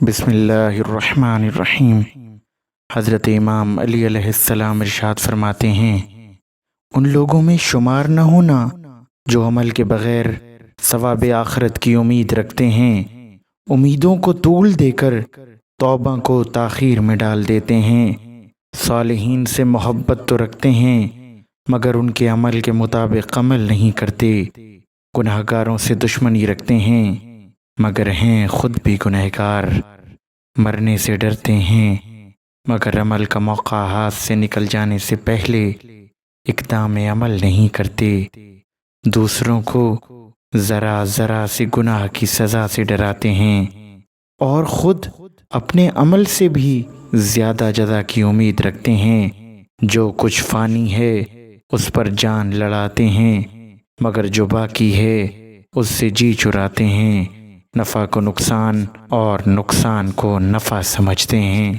بسم اللہ الرحمن الرحیم۔ حضرت امام علی علیہ السلام ارشاد فرماتے ہیں، ان لوگوں میں شمار نہ ہونا جو عمل کے بغیر ثواب آخرت کی امید رکھتے ہیں، امیدوں کو طول دے کر توبہ کو تاخیر میں ڈال دیتے ہیں، صالحین سے محبت تو رکھتے ہیں مگر ان کے عمل کے مطابق عمل نہیں کرتے، گناہ گاروں سے دشمنی رکھتے ہیں مگر ہیں خود بھی گنہگار، مرنے سے ڈرتے ہیں مگر عمل کا موقع ہاتھ سے نکل جانے سے پہلے اقدام عمل نہیں کرتے، دوسروں کو ذرا ذرا سے گناہ کی سزا سے ڈراتے ہیں اور خود اپنے عمل سے بھی زیادہ جزا کی امید رکھتے ہیں، جو کچھ فانی ہے اس پر جان لڑاتے ہیں مگر جو باقی ہے اس سے جی چراتے ہیں، نفع کو نقصان اور نقصان کو نفع سمجھتے ہیں۔